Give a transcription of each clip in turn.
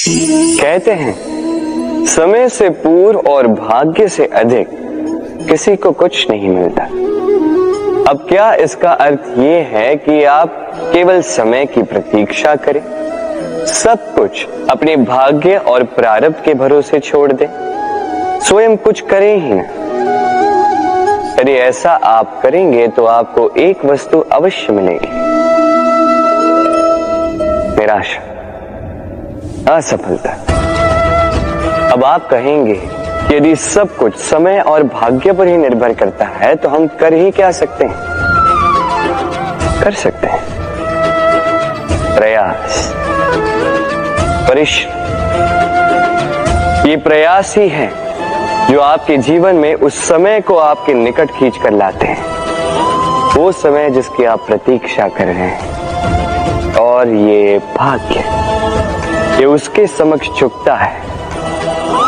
कहते हैं समय से पूर्व और भाग्य से अधिक किसी को कुछ नहीं मिलता। अब क्या इसका अर्थ ये है कि आप केवल समय की प्रतीक्षा करें, सब कुछ अपने भाग्य और प्रारब्ध के भरोसे छोड़ दें, स्वयं कुछ करें ही ना? यदि ऐसा आप करेंगे तो आपको एक वस्तु अवश्य मिलेगी, निराशा, असफलता। अब आप कहेंगे कि यदि सब कुछ समय और भाग्य पर ही निर्भर करता है तो हम कर ही क्या सकते हैं? कर सकते हैं प्रयास, परिश्रम। ये प्रयास ही है जो आपके जीवन में उस समय को आपके निकट खींच कर लाते हैं, वो समय जिसकी आप प्रतीक्षा कर रहे हैं। और ये भाग्य, ये उसके समक्ष झुकता है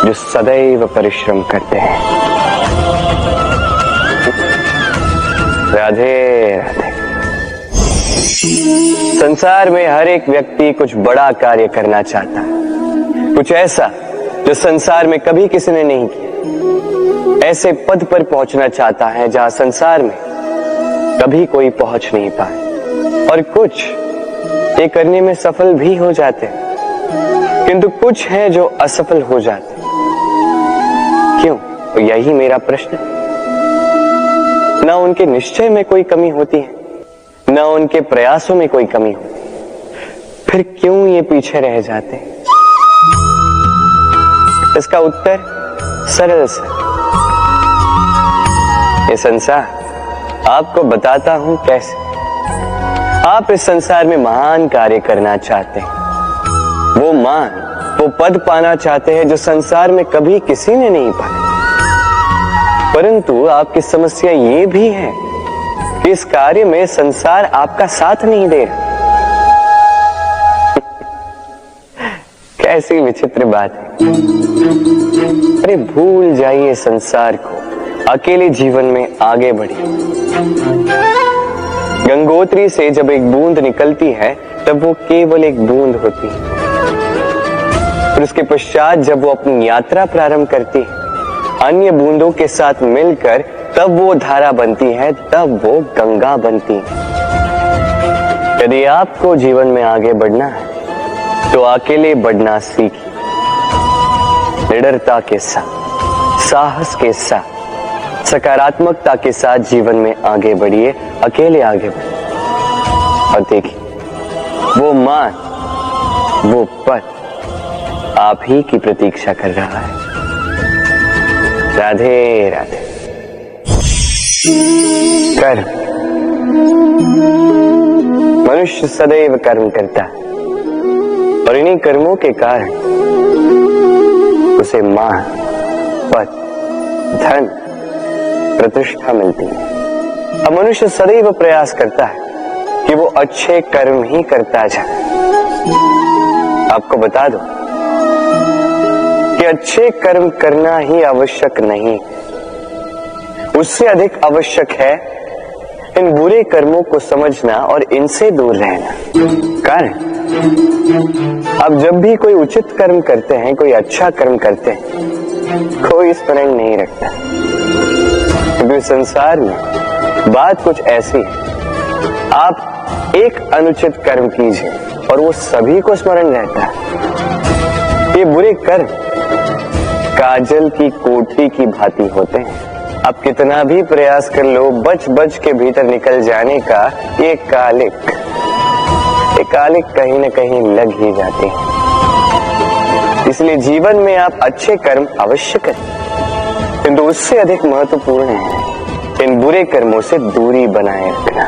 जो सदैव परिश्रम करते हैं। राधे राधे। संसार में हर एक व्यक्ति कुछ बड़ा कार्य करना चाहता है, कुछ ऐसा जो संसार में कभी किसी ने नहीं किया। ऐसे पद पर पहुंचना चाहता है जहां संसार में कभी कोई पहुंच नहीं पाए। और कुछ ये करने में सफल भी हो जाते हैं, किंतु कुछ है जो असफल हो जाते हैं। क्यों? तो यही मेरा प्रश्न है। ना उनके निश्चय में कोई कमी होती है, ना उनके प्रयासों में कोई कमी होती है, फिर क्यों ये पीछे रह जाते हैं? इसका उत्तर सरल सा, ये संसार आपको बताता हूं कैसे। आप इस संसार में महान कार्य करना चाहते हैं, वो मान, वो पद पाना चाहते हैं जो संसार में कभी किसी ने नहीं पाया। परंतु आपकी समस्या ये भी है कि इस कार्य में संसार आपका साथ नहीं दे रहा। कैसी विचित्र बात है। अरे भूल जाइए संसार को, अकेले जीवन में आगे बढ़िए। गंगोत्री से जब एक बूंद निकलती है तब वो केवल एक बूंद होती है, और उसके पश्चात जब वो अपनी यात्रा प्रारंभ करती है अन्य बूंदों के साथ मिलकर, तब वो धारा बनती है, तब वो गंगा बनती है। यदि आपको जीवन में आगे बढ़ना है तो अकेले बढ़ना सीखिए, निडरता के साथ, साहस के साथ, सकारात्मकता के साथ जीवन में आगे बढ़िए, अकेले आगे बढ़िए। और देखिए वो मान, वो पद आप ही की प्रतीक्षा कर रहा है। राधे राधे। कर्म, मनुष्य सदैव कर्म करता है और इन्हीं कर्मों के कारण उसे मान, पद, धन, प्रतिष्ठा मिलती है। अब मनुष्य सदैव प्रयास करता है कि वो अच्छे कर्म ही करता जाए। आपको बता दो कि अच्छे कर्म करना ही आवश्यक नहीं, उससे अधिक आवश्यक है इन बुरे कर्मों को समझना और इनसे दूर रहना। कारण अब जब भी कोई उचित कर्म करते हैं, कोई अच्छा कर्म करते हैं, कोई स्मरण नहीं रखता, क्योंकि संसार में बात कुछ ऐसी है, आप एक अनुचित कर्म कीजिए और वो सभी को स्मरण रहता है। ये बुरे कर्म काजल की कोठी की भांति होते हैं। आप कितना भी प्रयास कर लो, बच बच के भीतर निकल जाने का ये कालिक कहीं न कहीं लग ही जाते हैं। इसलिए जीवन में आप अच्छे कर्म अवश्य करें, किंतु उससे अधिक महत्वपूर्ण है इन बुरे कर्मों से दूरी बनाए रखना।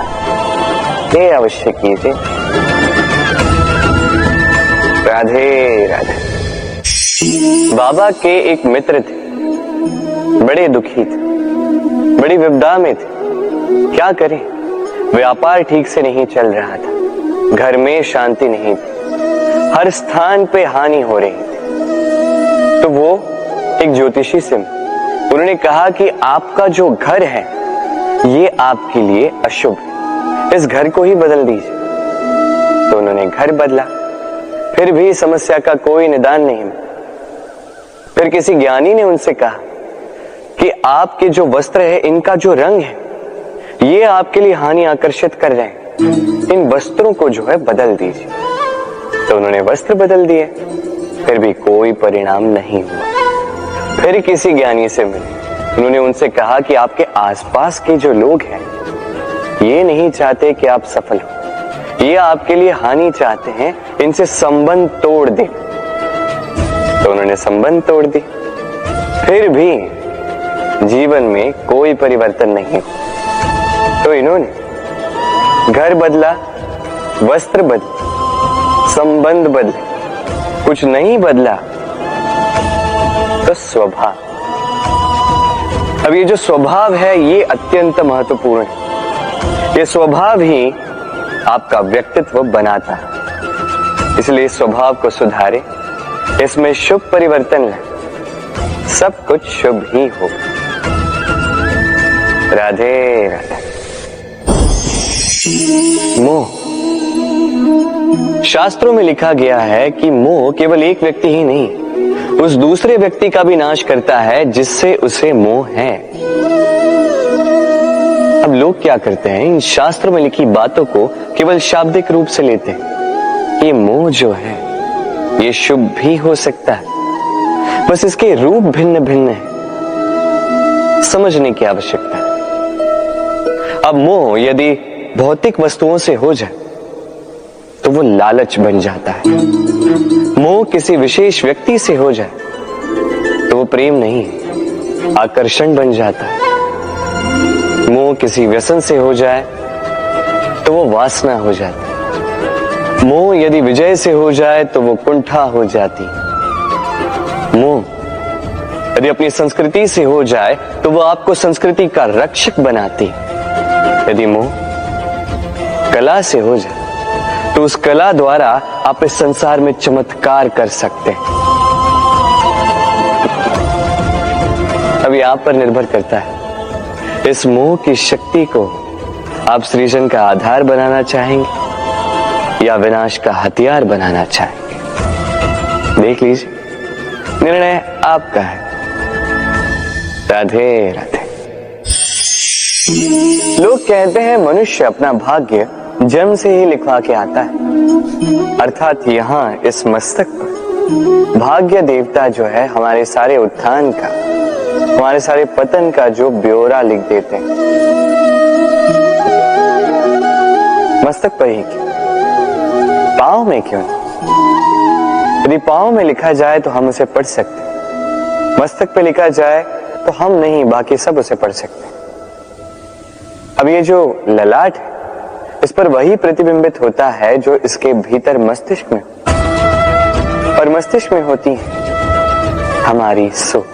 ये अवश्य कीजिए। राधे राधे। बाबा के एक मित्र थे, बड़े दुखी थे, बड़ी विपदा में थे। क्या करें, व्यापार ठीक से नहीं चल रहा था, घर में शांति नहीं थी, हर स्थान पे हानि हो रही थी। तो वो एक ज्योतिषी से उन्होंने कहा कि आपका जो घर है ये आपके लिए अशुभ है, इस घर को ही बदल दीजिए। तो उन्होंने घर बदला, फिर भी समस्या का कोई निदान नहीं मिला। फिर किसी ज्ञानी ने उनसे कहा कि आपके जो वस्त्र है, इनका जो रंग है, ये आपके लिए हानि आकर्षित कर रहे हैं, इन वस्त्रों को जो है बदल दीजिए। तो उन्होंने वस्त्र बदल दिए, फिर भी कोई परिणाम नहीं हुआ। फिर किसी ज्ञानी से मिले, उन्होंने उनसे कहा कि आपके आसपास के जो लोग हैं, ये नहीं चाहते कि आप सफल हो, ये आपके लिए हानि चाहते हैं, इनसे संबंध तोड़ दें। तो उन्होंने संबंध तोड़ दी, फिर भी जीवन में कोई परिवर्तन नहीं। तो इन्होंने घर बदला, वस्त्र बदले, संबंध बदले, कुछ नहीं बदला तो स्वभाव। अब ये जो स्वभाव है, ये अत्यंत महत्वपूर्ण है। ये स्वभाव ही आपका व्यक्तित्व बनाता है। इसलिए स्वभाव को सुधारे, इसमें शुभ परिवर्तन लाए, सब कुछ शुभ ही होगा। राधे राधे। मोह। शास्त्रों में लिखा गया है कि मोह केवल एक व्यक्ति ही नहीं, उस दूसरे व्यक्ति का भी नाश करता है जिससे उसे मोह है। अब लोग क्या करते हैं, इन शास्त्रों में लिखी बातों को केवल शाब्दिक रूप से लेते हैं। ये मोह जो है, ये शुभ भी हो सकता है, बस इसके रूप भिन्न भिन्न है, समझने की आवश्यकता है। अब मोह यदि भौतिक वस्तुओं से हो जाए तो वो लालच बन जाता है। मोह किसी विशेष व्यक्ति से हो जाए तो वो प्रेम नहीं है, आकर्षण बन जाता है। मोह किसी व्यसन से हो जाए तो वो वासना हो जाती। मोह यदि विजय से हो जाए तो वो कुंठा हो जाती। मोह यदि अपनी संस्कृति से हो जाए तो वो आपको संस्कृति का रक्षक बनाती। यदि मोह कला से हो जाए तो उस कला द्वारा आप इस संसार में चमत्कार कर सकते हैं। अब आप पर निर्भर करता है, इस मोह की शक्ति को आप सृजन का आधार बनाना चाहेंगे या विनाश का हथियार बनाना चाहेंगे। देख लीजिए, निर्णय आपका है। राधे राधे। लोग कहते हैं मनुष्य अपना भाग्य जन्म से ही लिखवा के आता है, अर्थात यहाँ इस मस्तक पर भाग्य देवता जो है हमारे सारे उत्थान का, हमारे सारे पतन का जो ब्यौरा लिख देते हैं। मस्तक पर ही क्यों, पांव में क्यों? यदि पांव में लिखा जाए तो हम उसे पढ़ सकते, मस्तक पे लिखा जाए तो हम नहीं, बाकी सब उसे पढ़ सकते। अब ये जो ललाट है, इस पर वही प्रतिबिंबित होता है जो इसके भीतर मस्तिष्क में, और मस्तिष्क में होती है हमारी सोच।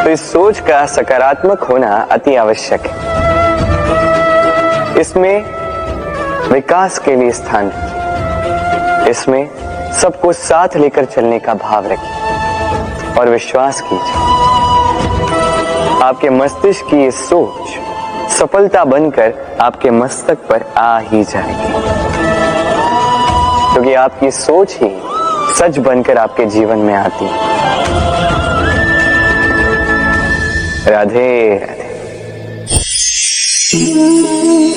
तो इस सोच का सकारात्मक होना अति आवश्यक है। इसमें विकास के लिए स्थान रखिए, इसमें सबको साथ लेकर चलने का भाव रखिए और विश्वास कीजिए, आपके मस्तिष्क की ये सोच सफलता बनकर आपके मस्तक पर आ ही जाएगी, क्योंकि आपकी सोच ही सच बनकर आपके जीवन में आती है। राधे राधे।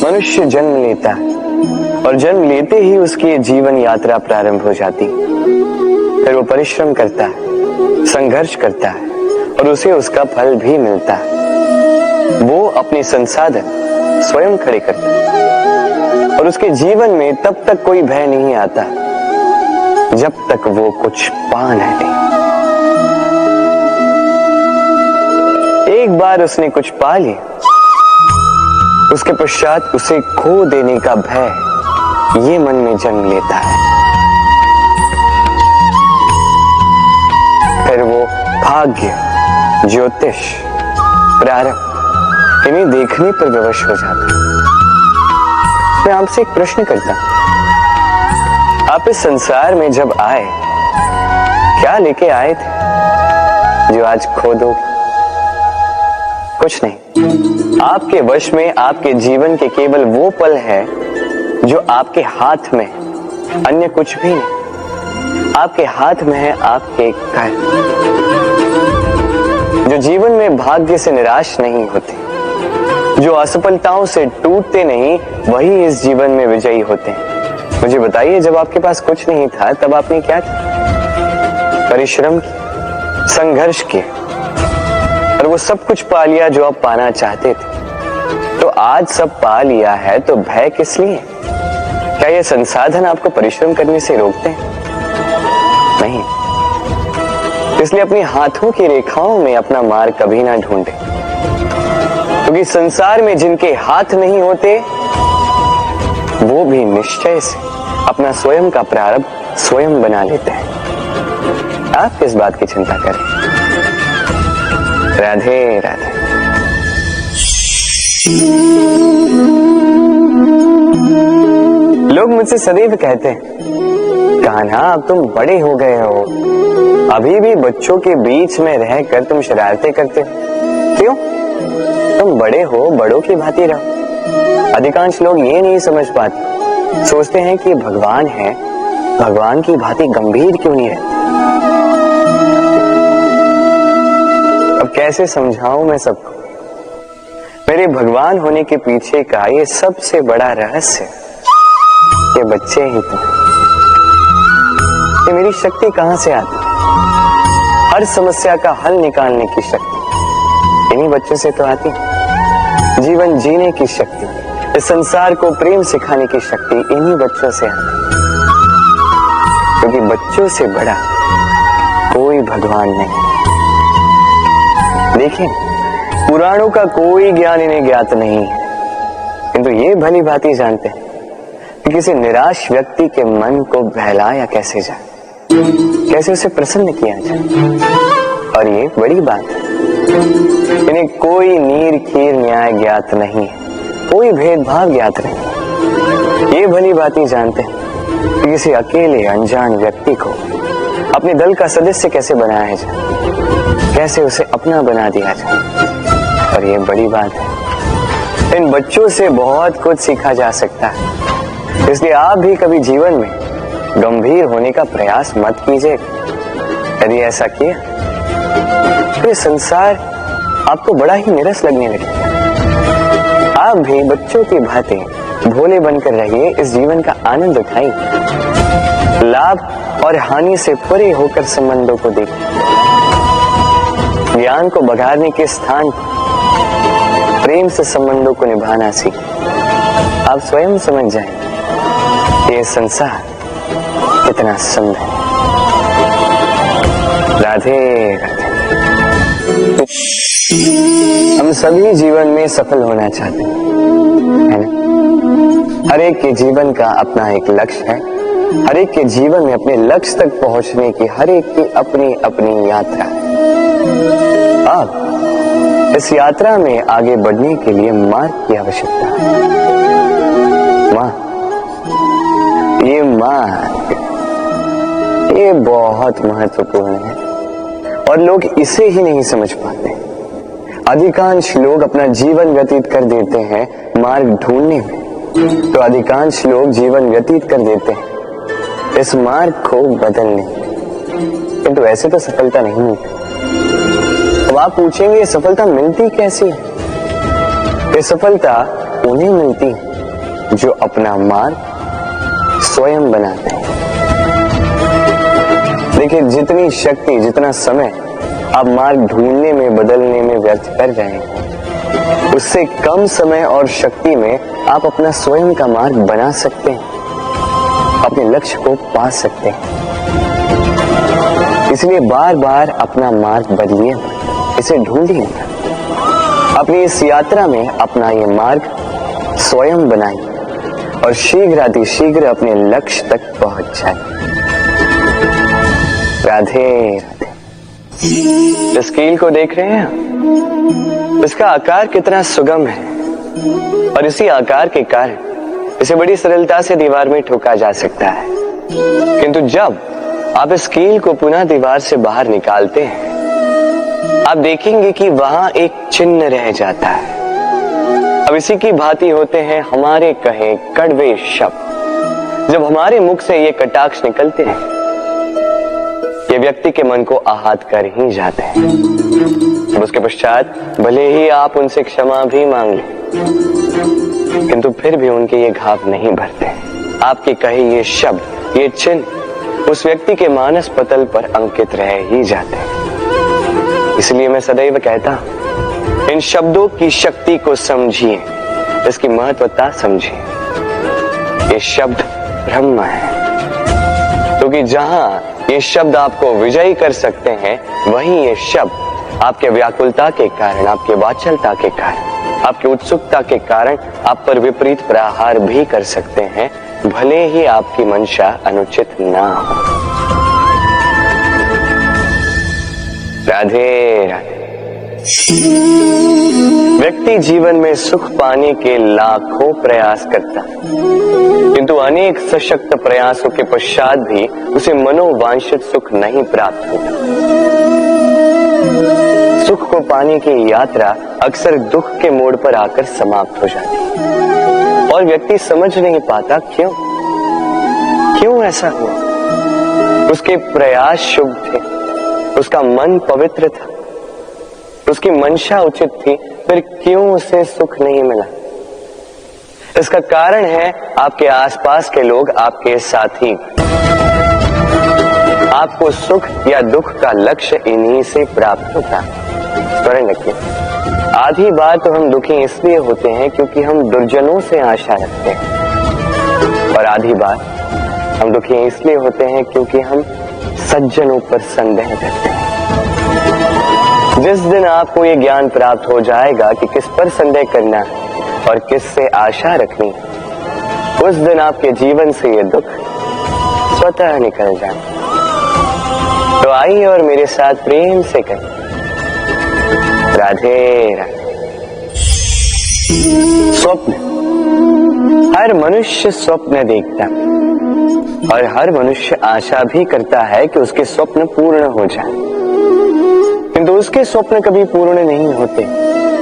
मनुष्य जन्म लेता है और जन्म लेते ही उसकी जीवन यात्रा प्रारंभ हो जाती है। फिर वो परिश्रम करता है, संघर्ष करता है और उसे उसका फल भी मिलता है। वो अपने संसाधन स्वयं खड़े करता है और उसके जीवन में तब तक कोई भय नहीं आता जब तक वो कुछ पा न ले। एक बार उसने कुछ पा लिया, उसके पश्चात उसे खो देने का भय ये मन में जन्म लेता है। फिर वो भाग्य, ज्योतिष, प्रारब्ध इन्हें देखने पर विवश हो जाता है। मैं आपसे एक प्रश्न करता हूं, आप इस संसार में जब आए, क्या लेके आए थे जो आज खो दोगे? कुछ नहीं। आपके वश में आपके जीवन के केवल वो पल है जो आपके हाथ में, अन्य कुछ भी नहीं। आपके हाथ में है आपके कर्म, जो जीवन में भाग्य से निराश नहीं होते, जो असफलताओं से टूटते नहीं, वही इस जीवन में विजयी होते हैं। मुझे बताइए, जब आपके पास कुछ नहीं था तब आपने क्या किया? परिश्रम किया, संघर्ष किया, और वो सब कुछ पा लिया जो आप पाना चाहते थे। तो आज सब पा लिया है तो भय किस लिए? क्या ये संसाधन आपको परिश्रम करने से रोकते हैं? नहीं। इसलिए अपने हाथों की रेखाओं में अपना मार्ग कभी ना ढूंढे, क्योंकि संसार में जिनके हाथ नहीं होते वो भी निश्चय से अपना स्वयं का प्रारब्ध स्वयं बना लेते हैं। आप किस बात की चिंता करें? राधे राधे। लोग मुझसे सदैव कहते हैं, कान्हा अब तुम बड़े हो गए हो, अभी भी बच्चों के बीच में रहकर तुम शरारतें करते हो। क्यों? तुम बड़े हो, बड़ों की भांति रहो। अधिकांश लोग ये नहीं समझ पाते, सोचते हैं कि भगवान है, भगवान की भांति गंभीर क्यों नहीं रहते। अब कैसे समझाऊं मैं सबको? मेरे भगवान होने के पीछे का ये सबसे बड़ा रहस्य, ये बच्चे ही तो। ये मेरी शक्ति कहां से आती? हर समस्या का हल निकालने की शक्ति इन्हीं बच्चों से तो आती। जीवन जीने की शक्ति, इस संसार को प्रेम सिखाने की शक्ति इन्हीं बच्चों से आती, क्योंकि बच्चों से बड़ा कोई भगवान नहीं। देखिए, पुराणों का कोई ज्ञान इन्हें ज्ञात नहीं है, किंतु ये भली भांति जानते हैं कि किसी निराश व्यक्ति के मन को बहलाया कैसे जाए, कैसे उसे प्रसन्न किया जाए। और ये बड़ी बात है, इन्हें कोई नीर खीर न्याय ज्ञात नहीं है, कोई भेदभाव ज्ञात नहीं। ये भली भांति जानते हैं कि किसी अकेले अनजान व्यक्ति को अपने दल का सदस्य कैसे बनाया जाए, कैसे उसे अपना बना दिया जाए। और ये बड़ी बात है, इन बच्चों से बहुत कुछ सीखा जा सकता है। इसलिए आप भी कभी जीवन में गंभीर होने का प्रयास मत कीजिए। यदि ऐसा किया तो ये संसार आपको बड़ा ही नीरस लगने लगेगा। आप भी बच्चों की भांति भोले बनकर रहिए, इस जीवन का आनंद उठाइए, लाभ और हानि से परे होकर संबंधों को देखिए, ज्ञान को बघारने के स्थान प्रेम से संबंधों को निभाना सीखें। आप स्वयं समझ जाएंगे ये संसार कितना सुंदर है। राधे राधे। हम सभी जीवन में सफल होना चाहते हैं, है ना? हर एक के जीवन का अपना एक लक्ष्य है, हर एक के जीवन में अपने लक्ष्य तक पहुंचने की हर एक की अपनी अपनी यात्रा है। अब इस यात्रा में आगे बढ़ने के लिए मार्ग की आवश्यकता है। ये मार्ग, ये बहुत महत्वपूर्ण है और लोग इसे ही नहीं समझ पाते। अधिकांश लोग अपना जीवन व्यतीत कर देते हैं मार्ग ढूंढने में, तो अधिकांश लोग जीवन व्यतीत कर देते हैं इस मार्ग को बदलने में। किंतु ऐसे तो सफलता नहीं मिलती। अब आप पूछेंगे ये सफलता मिलती कैसी है? ये सफलता उन्हें मिलती है जो अपना मार्ग स्वयं बनाते हैं। देखिए, जितनी शक्ति, जितना समय आप मार्ग ढूंढने में, बदलने में व्यर्थ कर रहे हैं, उससे कम समय और शक्ति में आप अपना स्वयं का मार्ग बना सकते हैं, अपने लक्ष्य को पा सकते हैं। इसलिए बार बार अपना मार्ग बदलिए, इसे ढूंढिए। अपनी इस यात्रा में अपना ये मार्ग स्वयं बनाइए और शीघ्रातिशीघ्र अपने लक्ष्य तक पहुंच जाए। राधे राधे। इस कील को देख रहे हैं? इसका आकार कितना सुगम है और इसी आकार के कारण इसे बड़ी सरलता से दीवार में ठोका जा सकता है। किंतु जब आप इस कील को पुनः दीवार से बाहर निकालते हैं, आप देखेंगे कि वहां एक चिन्ह रह जाता है। अब इसी की भांति होते हैं हमारे कहे कड़वे शब्द, जब हमारे मुख से ये कटाक्ष निकलते हैं, ये व्यक्ति के मन को आहत कर ही जाते हैं। उसके पश्चात भले ही आप उनसे क्षमा भी मांग लें, किंतु फिर भी उनके ये घाव नहीं भरते। आपके कहे ये शब्द, ये चिन्ह उस व्यक्ति के मानस पटल पर अंकित रह ही जाते हैं। इसलिए मैं सदैव कहता हूं, इन शब्दों की शक्ति को समझिए, इसकी महत्वता समझिए। ये शब्द ब्रह्म है, क्योंकि जहां ये शब्द आपको विजयी कर सकते हैं, वहीं ये शब्द आपके व्याकुलता के कारण, आपके वाचलता के कारण, आपकी उत्सुकता के कारण आप पर विपरीत प्रहार भी कर सकते हैं, भले ही आपकी मंशा अनुचित ना हो। राधे राधे। व्यक्ति जीवन में सुख पाने के लाखों प्रयास करता है, किंतु अनेक सशक्त प्रयासों के पश्चात भी उसे मनोवांछित सुख नहीं प्राप्त होता। सुख को पाने की यात्रा अक्सर दुख के मोड़ पर आकर समाप्त हो जाती है, और व्यक्ति समझ नहीं पाता क्यों ऐसा हुआ। उसके प्रयास शुभ थे, उसका मन पवित्र था, उसकी मंशा उचित थी, फिर क्यों उसे सुख नहीं मिला? इसका कारण है आपके आसपास के लोग, आपके साथी। आपको सुख या दुख का लक्ष्य इन्हीं से प्राप्त होता है। स्मरण रखिए, आधी बार तो हम दुखी इसलिए होते हैं क्योंकि हम दुर्जनों से आशा रखते हैं, और आधी बार हम दुखी इसलिए होते हैं क्योंकि हम सज्जनों पर संदेह करते हैं। जिस दिन आपको ये ज्ञान प्राप्त हो जाएगा कि किस पर संदेह करना है और किस से आशा रखनी है, उस दिन आपके जीवन से ये दुख स्वतः निकल जाए। तो आइए और मेरे साथ प्रेम से कहें, राधे राधे। स्वप्न, हर मनुष्य स्वप्न देखता है, और हर मनुष्य आशा भी करता है कि उसके स्वप्न पूर्ण हो जाए, किंतु उसके स्वप्न कभी पूर्ण नहीं होते।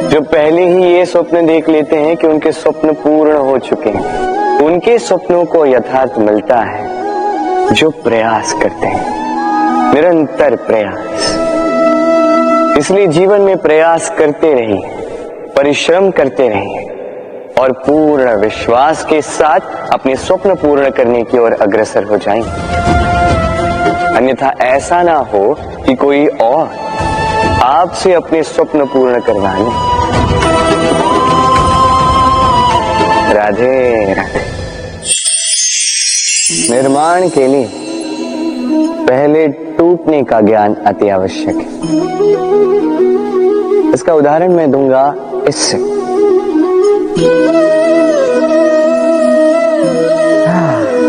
जो पहले ही ये स्वप्न देख लेते हैं कि उनके स्वप्न पूर्ण हो चुके हैं, उनके स्वप्नों को यथार्थ मिलता है जो प्रयास करते हैं, निरंतर प्रयास। इसलिए जीवन में प्रयास करते रहिए, परिश्रम करते रहिए, और पूर्ण विश्वास के साथ अपने स्वप्न पूर्ण करने की ओर अग्रसर हो जाएंगे। अन्यथा ऐसा ना हो कि कोई और आपसे अपने स्वप्न पूर्ण करवाने। राधे राधे। निर्माण के लिए पहले टूटने का ज्ञान अति आवश्यक है। इसका उदाहरण मैं दूंगा इससे।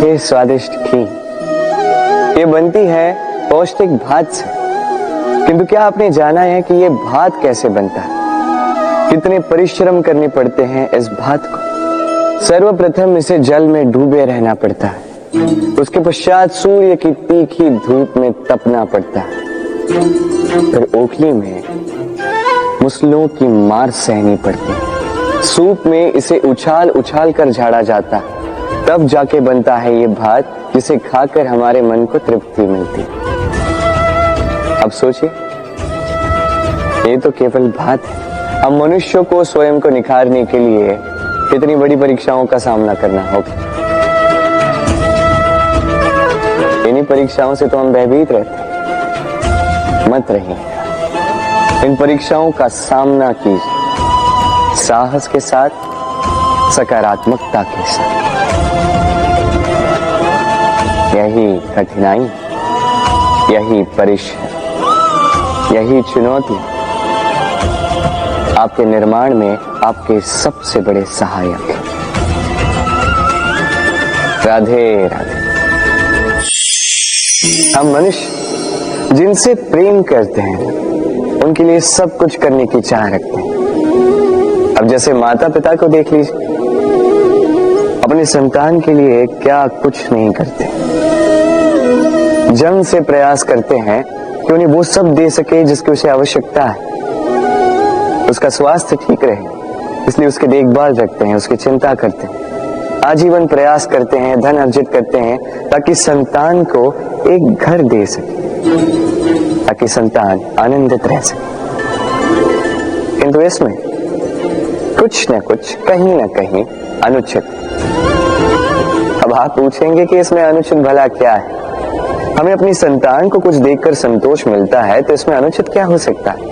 ये स्वादिष्ट खीर, ये बनती है पौष्टिक भात से, किंतु क्या आपने जाना है कि ये भात कैसे बनता है? कितने परिश्रम करने पड़ते हैं इस भात को। सर्वप्रथम इसे जल में डूबे रहना पड़ता है, उसके पश्चात सूर्य की तीखी धूप में तपना पड़ता है, फिर ओखली में मुसलों की मार सहनी पड़ती है, सूप में इसे उछाल उछाल कर झाड़ा जाता है, तब जाके बनता है ये भात जिसे खाकर हमारे मन को तृप्ति मिलती है। अब सोचिए, ये तो केवल भात है। हम मनुष्यों को स्वयं को निखारने के लिए कितनी बड़ी परीक्षाओं का सामना करना होगा। इन्हीं परीक्षाओं से तो हम भयभीत रहते हैं। मत रहिए, इन परीक्षाओं का सामना कीजिए साहस के साथ, सकारात्मकता के साथ। यही कठिनाई, यही परिश्रम, यही चुनौती आपके निर्माण में आपके सबसे बड़े सहायक हैं। राधे राधे। हम मनुष्य जिनसे प्रेम करते हैं उनके लिए सब कुछ करने की चाह रखते हैं। अब जैसे माता पिता को देख लीजिए, अपने संतान के लिए क्या कुछ नहीं करते, जन्म से प्रयास करते हैं कि उन्हें वो सब दे सके जिसकी उसे आवश्यकता है, उसका स्वास्थ्य ठीक रहे, इसलिए उसकी देखभाल रखते हैं, उसकी चिंता करते हैं। आजीवन प्रयास करते हैं, धन अर्जित करते हैं ताकि संतान को एक घर दे सके, ताकि संतान आनंदित रह सके। किंतु इसमें कुछ न कुछ, कहीं ना कहीं अनुचित। अब आप पूछेंगे कि इसमें अनुचित भला क्या है? हमें अपनी संतान को कुछ देखकर संतोष मिलता है तो इसमें अनुचित क्या हो सकता है?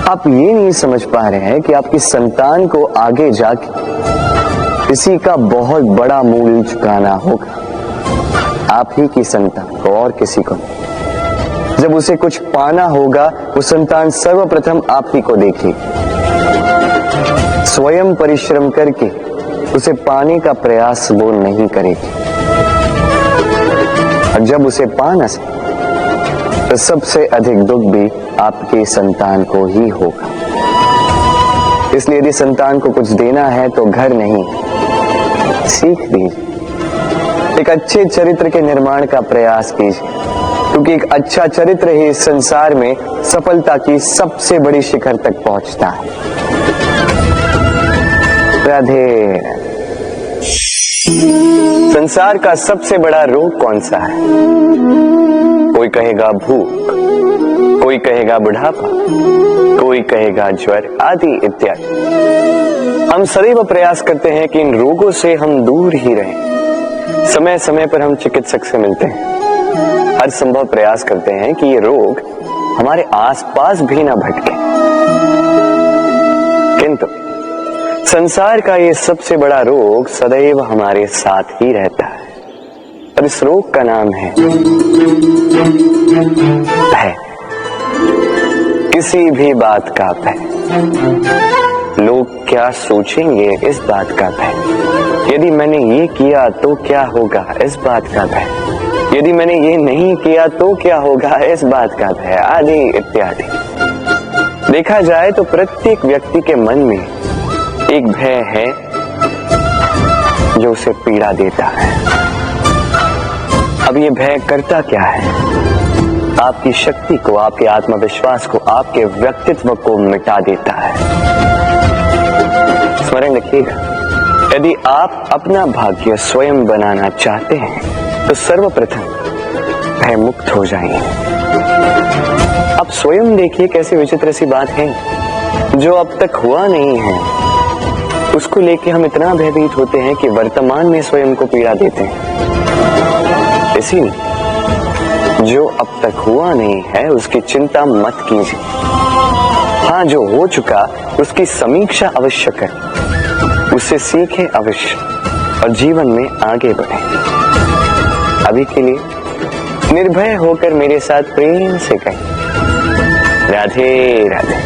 आप ये नहीं समझ पा रहे हैं कि आपकी संतान को आगे जाके इसी का बहुत बड़ा मूल्य चुकाना होगा। आप ही की संतान को, और किसी को नहीं। जब उसे कुछ पाना होगा वो संतान सर्वप्रथम आप ही को देखेगी, स्वयं परिश्रम करके उसे पाने का प्रयास वो नहीं करेगी। और जब उसे पा न सके तो सबसे अधिक दुख भी आपकी संतान को ही होगा। इसलिए यदि संतान को कुछ देना है तो घर नहीं, सीख दीजिए। एक अच्छे चरित्र के निर्माण का प्रयास कीजिए, क्योंकि एक अच्छा चरित्र ही इस संसार में सफलता की सबसे बड़ी शिखर तक पहुंचता है। राधे। संसार का सबसे बड़ा रोग कौन सा है? कोई कहेगा भूख, कोई कहेगा बुढ़ापा, कोई कहेगा ज्वर आदि इत्यादि। हम सदैव प्रयास करते हैं कि इन रोगों से हम दूर ही रहें। समय समय पर हम चिकित्सक से मिलते हैं, हर संभव प्रयास करते हैं कि ये रोग हमारे आसपास भी ना भटके। किंतु संसार का ये सबसे बड़ा रोग सदैव हमारे साथ ही रहता है, और इस रोग का नाम है भय। किसी भी बात का भय। लोग क्या सोचेंगे इस बात का भय। यदि मैंने ये किया तो क्या होगा इस बात का भय। यदि मैंने ये नहीं किया तो क्या होगा इस बात का भय, आदि इत्यादि। देखा जाए तो प्रत्येक व्यक्ति के मन में एक भय है जो उसे पीड़ा देता है। अब ये भय करता क्या है? आपकी शक्ति को, आपके आत्मविश्वास को, आपके व्यक्तित्व को मिटा देता है। स्मरण रखिएगा, यदि आप अपना भाग्य स्वयं बनाना चाहते हैं तो सर्वप्रथम भय मुक्त हो जाइए। आप स्वयं देखिए कैसी विचित्र सी बात है, जो अब तक हुआ नहीं है उसको लेके हम इतना भयभीत होते हैं कि वर्तमान में स्वयं को पीड़ा देते हैं। इसीलिए जो अब तक हुआ नहीं है उसकी चिंता मत कीजिए। हाँ, जो हो चुका उसकी समीक्षा अवश्य करें, उससे सीखें अवश्य और जीवन में आगे बढ़ें। अभी के लिए निर्भय होकर मेरे साथ प्रेम से कहें, राधे राधे।